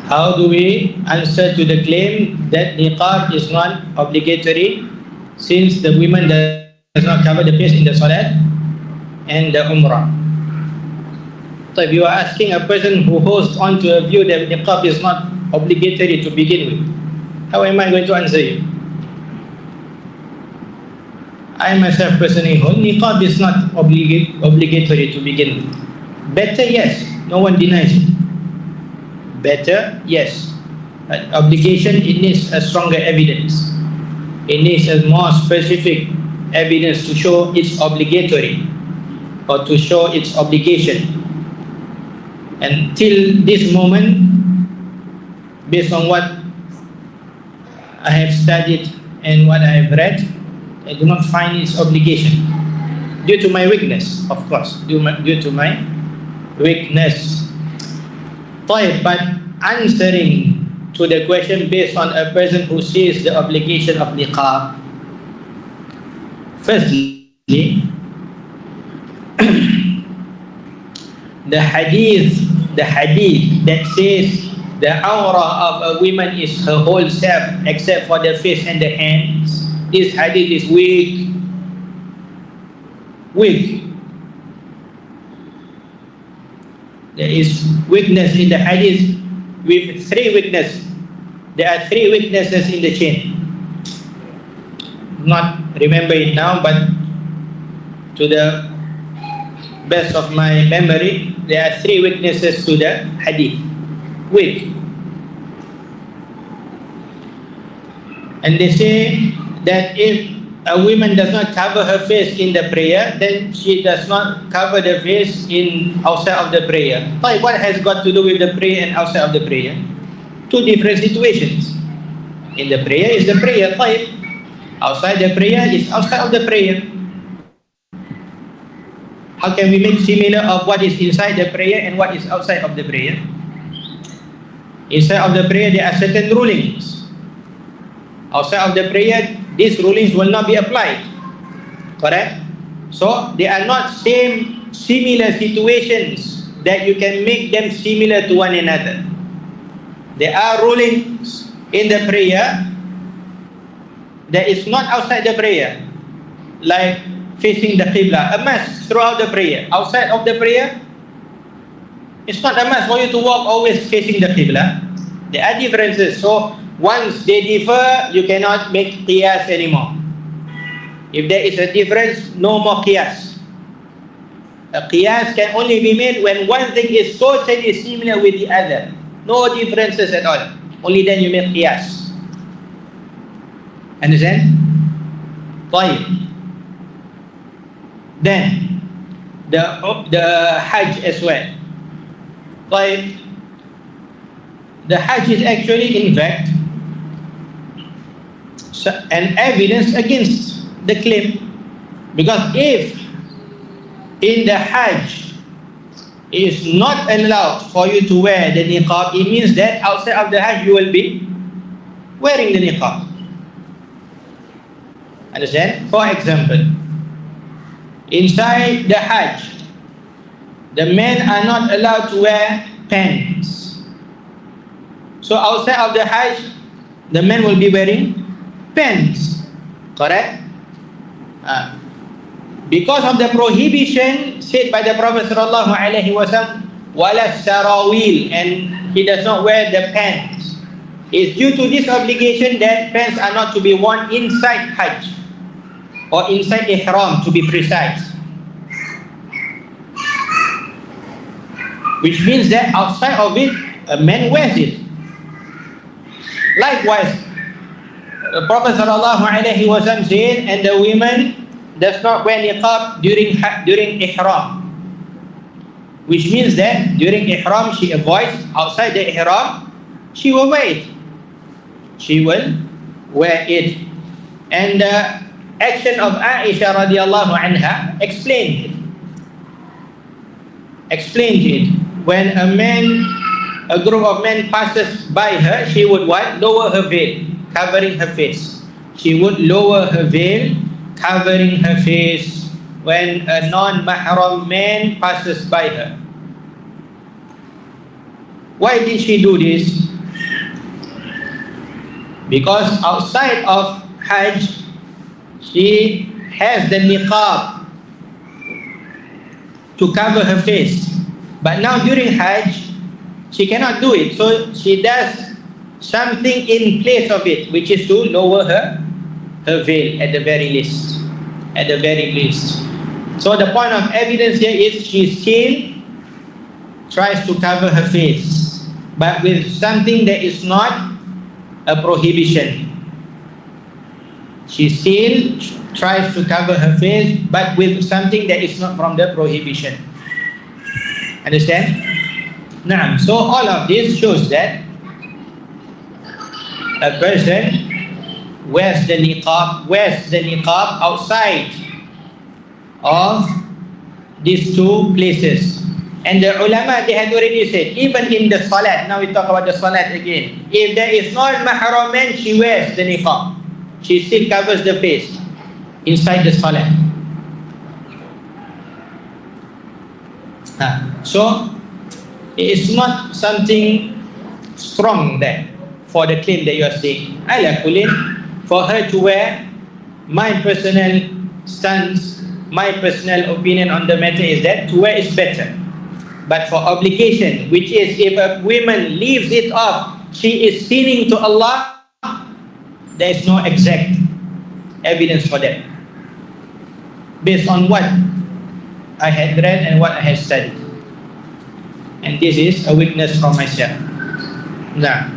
How do we answer to the claim that niqāb is not obligatory since the women does not cover the face in the salat and the umrah? So if you are asking a person who holds on to a view that niqāb is not obligatory to begin with, how am I going to answer you? I myself personally hold niqāb is not obligatory to begin with. Better, yes, no one denies it. Better, yes. But obligation, it needs a stronger evidence. It needs a more specific evidence to show it's obligatory or to show its obligation. Until this moment, based on what I have studied and what I have read, I do not find its obligation. Due to my weakness, of course. Due to my weakness. But answering to the question based on a person who sees the obligation of niqāb, firstly, the hadith that says the awrah of a woman is her whole self except for the face and the hands, this hadith is weak. There is weakness in the hadith with three weaknesses. There are three weaknesses in the chain. Not remember it now, but to the best of my memory, there are three weaknesses to the hadith. Weak. And they say that if a woman does not cover her face in the prayer, then she does not cover the face outside of the prayer. What has got to do with the prayer and outside of the prayer? Two different situations. In the prayer is the prayer. Outside the prayer is outside of the prayer. How can we make similar of what is inside the prayer and what is outside of the prayer? Inside of the prayer there are certain rulings. Outside of the prayer, these rulings will not be applied. Correct? So they are not similar situations that you can make them similar to one another. There are rulings in the prayer that is not outside the prayer, like facing the qibla, a must throughout the prayer. Outside of the prayer, it's not a must for you to walk always facing the qibla. There are differences. So once they differ, you cannot make qiyas anymore. If there is a difference, no more qiyas. A qiyas can only be made when one thing is totally similar with the other. No differences at all. Only then you make qiyas. Understand? Then the Hajj as well. The Hajj is actually, in fact, an evidence against the claim, because if in the Hajj is not allowed for you to wear the niqāb, it means that outside of the Hajj you will be wearing the niqāb. Understand? For example, inside the Hajj, the men are not allowed to wear pants. So outside of the Hajj, the men will be wearing pants. Correct? Because of the prohibition said by the Prophet sallallahu alaihi wasallam, wala sarawil, and he does not wear the pants. It's due to this obligation that pants are not to be worn inside Hajj or inside iḥrām, to be precise. Which means that outside of it, a man wears it. Likewise, the Prophet ﷺ said, and the women does not wear niqāb during iḥrām. Which means that during iḥrām she avoids, outside the iḥrām she will wear it. She will wear it. And the action of Aisha radiallahu anha explained it. When a group of men passes by her, she would what? Lower her veil, covering her face. She would lower her veil, covering her face when a non-mahram man passes by her. Why did she do this? Because outside of Hajj, she has the niqāb to cover her face. But now during Hajj, she cannot do it. So she does something in place of it, which is to lower her veil at the very least. At the very least. So the point of evidence here is she still tries to cover her face, but with something that is not a prohibition. She still tries to cover her face, but with something that is not from the prohibition. Understand? Naam. So all of this shows that a person wears the niqāb outside of these two places. And the ulama, they had already said, even in the salat, now we talk about the salat again, if there is non-mahram man, she wears the niqāb. She still covers the face inside the salat. So it is not something strong there for the claim that you are saying. Ala kulli, for her to wear, my personal stance, my personal opinion on the matter is that to wear is better. But for obligation, which is if a woman leaves it off, she is sinning to Allah, there is no exact evidence for that. Based on what I had read and what I had studied. And this is a weakness from myself. Now,